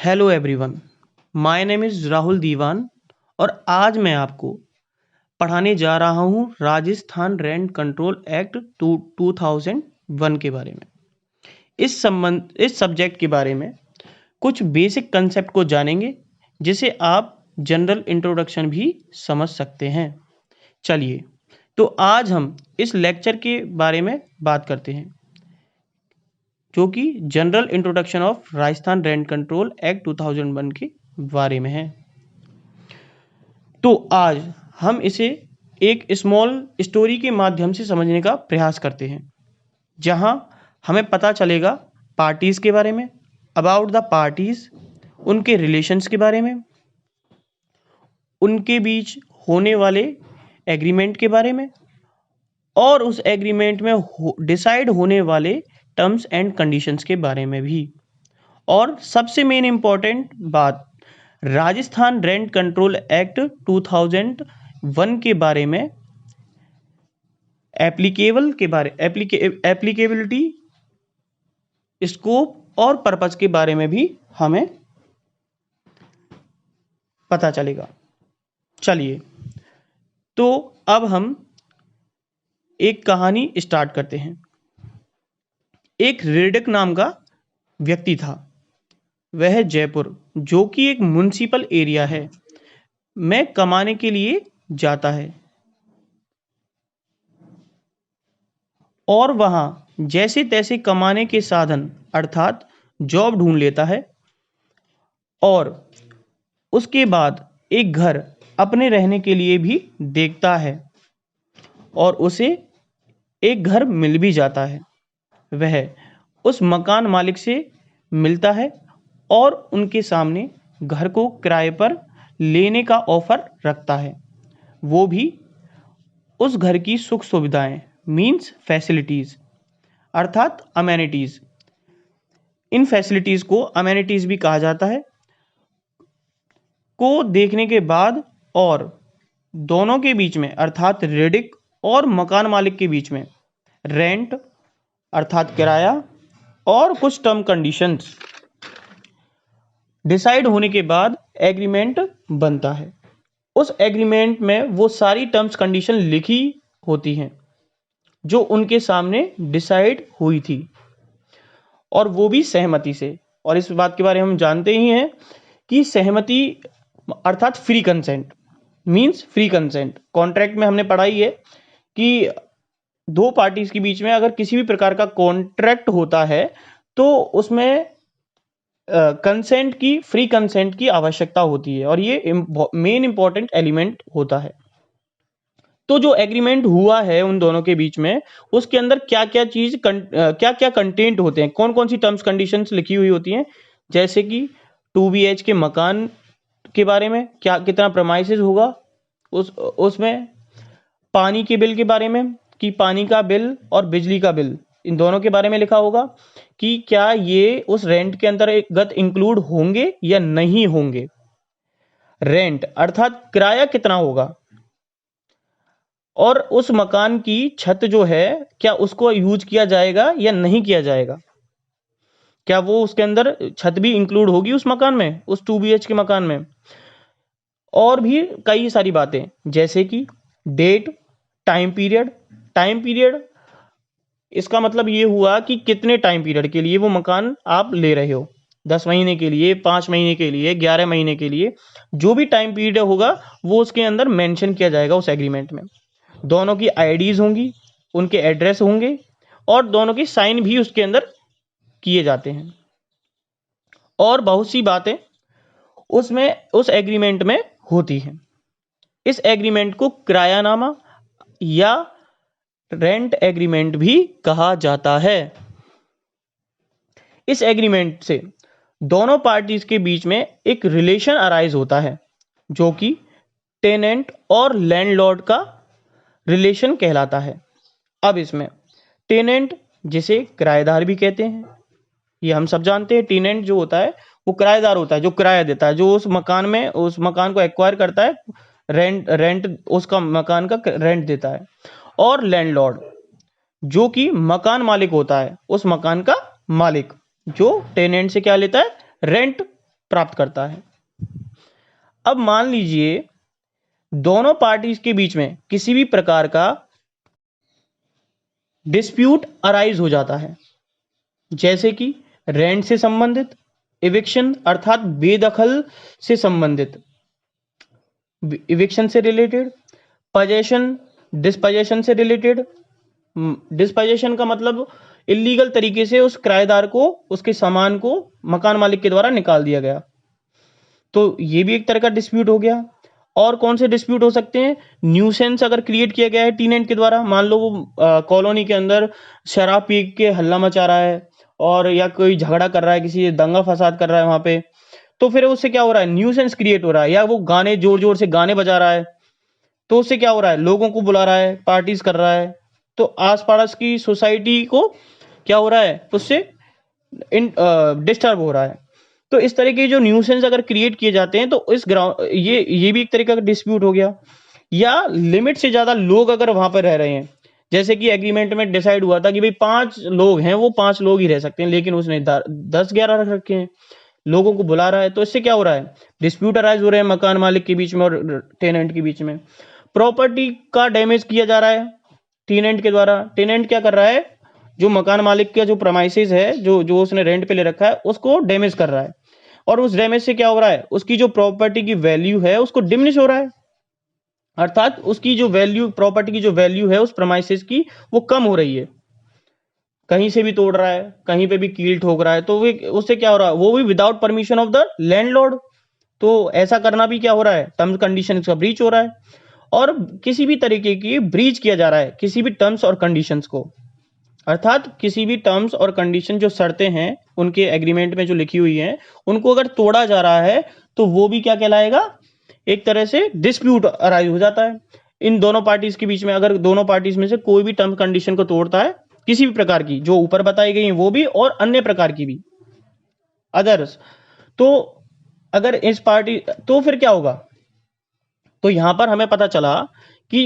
Hello everyone, my name is Rahul Diwan और आज मैं आपको पढ़ाने जा रहा हूँ राजस्थान रेंट कंट्रोल एक्ट 2001 के बारे में। इस सब्जेक्ट के बारे में कुछ बेसिक कंसेप्ट को जानेंगे जिसे आप जनरल इंट्रोडक्शन भी समझ सकते हैं। चलिए, तो आज हम इस लेक्चर के बारे में बात करते हैं जो कि general introduction of Rajasthan rent control act 2001 के बारे में है। तो आज हम इसे एक स्मॉल स्टोरी के माध्यम से समझने का प्रयास करते हैं, जहां हमें पता चलेगा पार्टीज के बारे में, अबाउट द पार्टीज, उनके रिलेशंस के बारे में, उनके बीच होने वाले एग्रीमेंट के बारे में और उस एग्रीमेंट में डिसाइड होने वाले टर्म्स एंड कंडीशंस के बारे में भी। और सबसे मेन इम्पॉर्टेंट बात, राजस्थान रेंट कंट्रोल एक्ट 2001 के बारे में एप्लीकेबिलिटी, स्कोप और पर्पस के बारे में भी हमें पता चलेगा। चलिए, तो अब हम एक कहानी स्टार्ट करते हैं। एक रेडिक नाम का व्यक्ति था। वह जयपुर, जो कि एक म्युनिसिपल एरिया है, में कमाने के लिए जाता है और वहां जैसे तैसे कमाने के साधन अर्थात जॉब ढूंढ लेता है और उसके बाद एक घर अपने रहने के लिए भी देखता है और उसे एक घर मिल भी जाता है। वह उस मकान मालिक से मिलता है और उनके सामने घर को किराए पर लेने का ऑफर रखता है। वो भी उस घर की सुख सुविधाएं मीन्स फैसिलिटीज अर्थात अमेनिटीज, इन फैसिलिटीज को अमेनिटीज भी कहा जाता है, को देखने के बाद और दोनों के बीच में अर्थात रेडिक और मकान मालिक के बीच में रेंट अर्थात किराया और कुछ टर्म कंडीशंस डिसाइड होने के बाद एग्रीमेंट बनता है। उस एग्रीमेंट में वो सारी टर्म्स कंडीशन लिखी होती हैं जो उनके सामने डिसाइड हुई थी, और वो भी सहमति से। और इस बात के बारे में हम जानते ही हैं कि सहमति अर्थात free consent means free consent. Contract में हमने पढ़ा ही है कि दो पार्टीज के बीच में अगर किसी भी प्रकार का कॉन्ट्रैक्ट होता है तो उसमें कंसेंट की, फ्री कंसेंट की आवश्यकता होती है और ये मेन इंपॉर्टेंट एलिमेंट होता है। तो जो एग्रीमेंट हुआ है उन दोनों के बीच में, उसके अंदर क्या क्या कंटेंट होते हैं, कौन कौन सी टर्म्स कंडीशंस लिखी हुई होती हैं, जैसे कि 2 BH के मकान के बारे में क्या कितना प्रेमाइसेस होगा, उसमें पानी के बिल के बारे में कि पानी का बिल और बिजली का बिल इन दोनों के बारे में लिखा होगा कि क्या ये उस रेंट के अंतर्गत इंक्लूड होंगे या नहीं होंगे। रेंट अर्थात किराया कितना होगा, और उस मकान की छत जो है क्या उसको यूज किया जाएगा या नहीं किया जाएगा, क्या वो उसके अंदर छत भी इंक्लूड होगी उस मकान में, उस 2 BH के मकान में। और भी कई सारी बातें जैसे कि डेट, टाइम पीरियड, इसका मतलब ये हुआ कि कितने टाइम पीरियड के लिए वो मकान आप ले रहे हो, 10 महीने के लिए, 5 महीने के लिए, 11 महीने के लिए, जो भी टाइम पीरियड होगा वो उसके अंदर मेंशन किया जाएगा उस एग्रीमेंट में। दोनों की आईडीज होंगी, उनके एड्रेस होंगे और दोनों की साइन भी उसके अंदर किए जाते हैं। और बहुत सी बातें उसमें उस एग्रीमेंट में होती हैं। इस एग्रीमेंट को किरायानामा या रेंट एग्रीमेंट भी कहा जाता है। इस एग्रीमेंट से दोनों पार्टीज के बीच में एक रिलेशन अराइज होता है जो कि टेनेंट और लैंडलॉर्ड का रिलेशन कहलाता है। अब इसमें टेनेंट, जिसे किराएदार भी कहते हैं, ये हम सब जानते हैं। टेनेंट जो होता है वो किराएदार होता है, जो किराया देता है, जो उस मकान को एक्वायर करता है, रेंट उसका मकान का रेंट देता है। और लैंडलॉर्ड जो कि मकान मालिक होता है, उस मकान का मालिक, जो टेनेंट से क्या लेता है, रेंट प्राप्त करता है। अब मान लीजिए दोनों पार्टीज के बीच में किसी भी प्रकार का डिस्प्यूट अराइज हो जाता है, जैसे कि रेंट से संबंधित, इविक्शन अर्थात बेदखल से संबंधित, इविक्शन से रिलेटेड, पजेशन डिस्पजेशन से रिलेटेड। डिस्पजेशन का मतलब इलीगल तरीके से उस किराएदार को उसके सामान को मकान मालिक के द्वारा निकाल दिया गया, तो ये भी एक तरह का डिस्प्यूट हो गया। और कौन से डिस्प्यूट हो सकते हैं? न्यूसेंस अगर क्रिएट किया गया है टीनेंट के द्वारा, मान लो वो कॉलोनी के अंदर शराब पी के हल्ला मचा रहा है और या कोई झगड़ा कर रहा है, किसी दंगा फसाद कर रहा है वहां पे, तो फिर उससे क्या हो रहा है? न्यूसेंस क्रिएट हो रहा है। या वो गाने जोर जोर से गाने बजा रहा है, तो उससे क्या हो रहा है? लोगों को बुला रहा है, पार्टीज कर रहा है, तो आस पड़ोस की सोसाइटी को क्या हो रहा है? उससे डिस्टर्ब हो रहा है। तो इस तरह के जो न्यूसेंस अगर क्रिएट किए जाते हैं तो इस ग्राउंड ये भी एक तरीका का डिस्प्यूट हो गया। या लिमिट से ज्यादा लोग अगर वहां पर रह रहे हैं, जैसे कि एग्रीमेंट में डिसाइड हुआ था कि भाई 5 लोग हैं, वो 5 लोग ही रह सकते हैं, लेकिन उसने 10-11 रख रखे हैं, लोगों को बुला रहा है, तो इससे क्या हो रहा है? डिस्प्यूट अराइज हो रहे हैं मकान मालिक के बीच में और टेनेंट के बीच में। प्रॉपर्टी का डैमेज किया जा रहा है टेनेंट के द्वारा। टेनेंट क्या कर रहा है? जो मकान मालिक का जो प्रेमाइसेस है, जो उसने रेंट पे ले रखा है, उसको डैमेज कर रहा है, और उस डैमेज से क्या हो रहा है? उसकी जो प्रॉपर्टी की वैल्यू है उसको डिमिनिश हो रहा है, अर्थात उसकी जो वैल्यू, प्रॉपर्टी की जो वैल्यू है उस प्रेमाइसेस की, वो कम हो रही है। कहीं से भी तोड़ रहा है, कहीं पे भी कील ठोक रहा है, तो उससे क्या हो रहा है? वो भी without permission of the landlord. तो ऐसा करना भी क्या हो रहा है? टर्म्स कंडीशन का ब्रीच हो रहा है, और किसी भी तरीके की ब्रीच किया जा रहा है किसी भी टर्म्स और कंडीशंस को, अर्थात किसी भी टर्म्स और कंडीशन जो शर्तें हैं उनके एग्रीमेंट में जो लिखी हुई हैं, उनको अगर तोड़ा जा रहा है तो वो भी क्या कहलाएगा? एक तरह से डिस्प्यूट अराइज हो जाता है इन दोनों पार्टीज के बीच में। अगर दोनों पार्टीज में से कोई भी टर्म कंडीशन को तोड़ता है, किसी भी प्रकार की, जो ऊपर बताई गई है वो भी और अन्य प्रकार की भी, अदर्स, तो अगर इस पार्टी, तो फिर क्या होगा? तो यहां पर हमें पता चला कि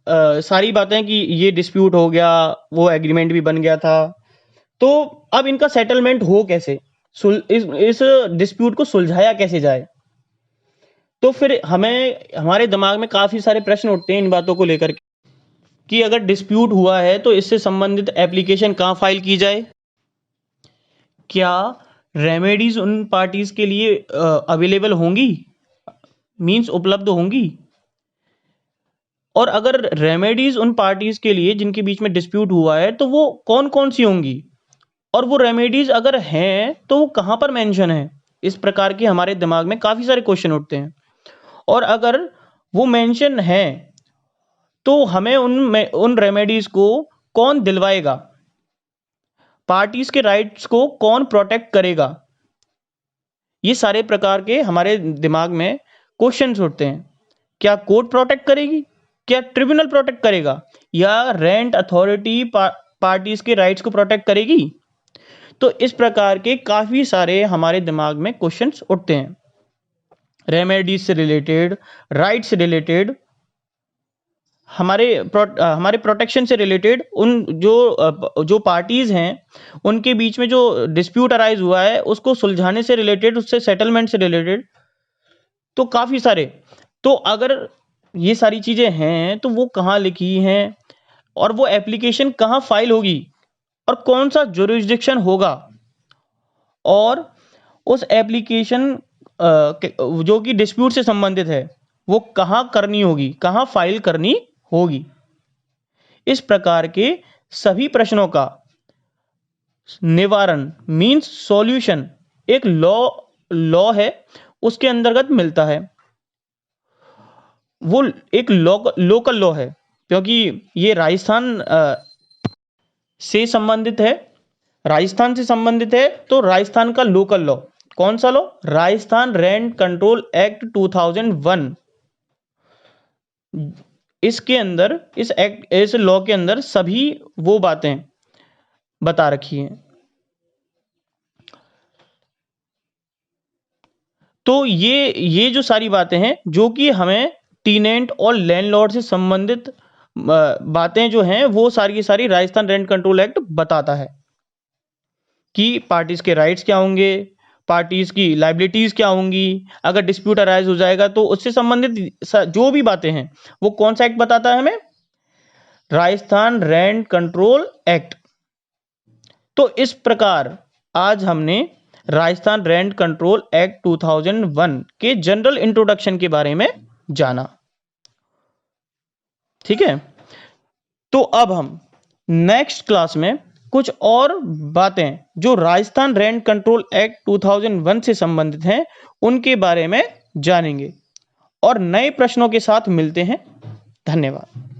सारी बातें कि ये डिस्प्यूट हो गया, वो एग्रीमेंट भी बन गया था, तो अब इनका सेटलमेंट हो कैसे? इस डिस्प्यूट को सुलझाया कैसे जाए? तो फिर हमें हमारे दिमाग में काफी सारे प्रश्न उठते हैं इन बातों को लेकर कि अगर डिस्प्यूट हुआ है तो इससे संबंधित एप्लीकेशन कहाँ फाइल की जाए? क्या रेमेडीज उन पार्टीज के लिए अवेलेबल होंगी, मींस उपलब्ध होंगी? और अगर रेमेडीज उन पार्टीज के लिए जिनके बीच में डिस्प्यूट हुआ है तो वो कौन कौन सी होंगी? और वो रेमेडीज अगर हैं तो वो कहाँ पर मेंशन है? इस प्रकार के हमारे दिमाग में काफी सारे क्वेश्चन उठते हैं। और अगर वो मेंशन है तो हमें उन रेमेडीज को कौन दिलवाएगा? पार्टीज के राइट्स को कौन प्रोटेक्ट करेगा? ये सारे प्रकार के हमारे दिमाग में क्वेश्चंस उठते हैं। क्या कोर्ट प्रोटेक्ट करेगी? क्या ट्रिब्यूनल प्रोटेक्ट करेगा? या रेंट अथॉरिटी पार्टीज के राइट्स को प्रोटेक्ट करेगी? तो इस प्रकार के काफी सारे हमारे दिमाग में क्वेश्चंस उठते हैं, रेमेडीज से रिलेटेड, राइट से रिलेटेड, हमारे प्रोटेक्शन से रिलेटेड, उन जो पार्टीज हैं उनके बीच में जो डिस्प्यूट अराइज हुआ है उसको सुलझाने से रिलेटेड, उससे सेटलमेंट से रिलेटेड, तो काफी सारे। तो अगर ये सारी चीजें हैं तो वो कहाँ लिखी हैं, और वो एप्लीकेशन कहाँ फाइल होगी, और कौन सा जुरिस्डिक्शन होगा, और उस एप्लीकेशन जो कि डिस्प्यूट से संबंधित है वो कहाँ करनी होगी, कहाँ फाइल करनी होगी? इस प्रकार के सभी प्रश्नों का निवारण, मींस सॉल्यूशन, एक लॉ है उसके अंतर्गत मिलता है। वो एक लोकल लॉ है, क्योंकि ये राजस्थान से संबंधित है, राजस्थान से संबंधित है, तो राजस्थान का लोकल लॉ, कौन सा law? Rajasthan rent control act 2001। इसके अंदर, इस लॉ के अंदर सभी वो बातें बता रखी हैं। तो ये जो सारी बातें हैं जो कि हमें टीनेंट और लैंडलॉर्ड से संबंधित बातें जो हैं, वो सारी की सारी राजस्थान रेंट कंट्रोल एक्ट बताता है कि पार्टीज के राइट्स क्या होंगे, पार्टीज की लाइबिलिटीज क्या होंगी, अगर डिस्प्यूट अराइज हो जाएगा तो उससे संबंधित जो भी बातें हैं वो कौन सा एक्ट बताता है हमें, राजस्थान रेंट कंट्रोल एक्ट। तो इस प्रकार आज हमने राजस्थान रेंट कंट्रोल एक्ट 2001 के जनरल इंट्रोडक्शन के बारे में जाना। ठीक है, तो अब हम नेक्स्ट क्लास में कुछ और बातें जो राजस्थान रेंट कंट्रोल एक्ट 2001 से संबंधित हैं उनके बारे में जानेंगे और नए प्रश्नों के साथ मिलते हैं। धन्यवाद।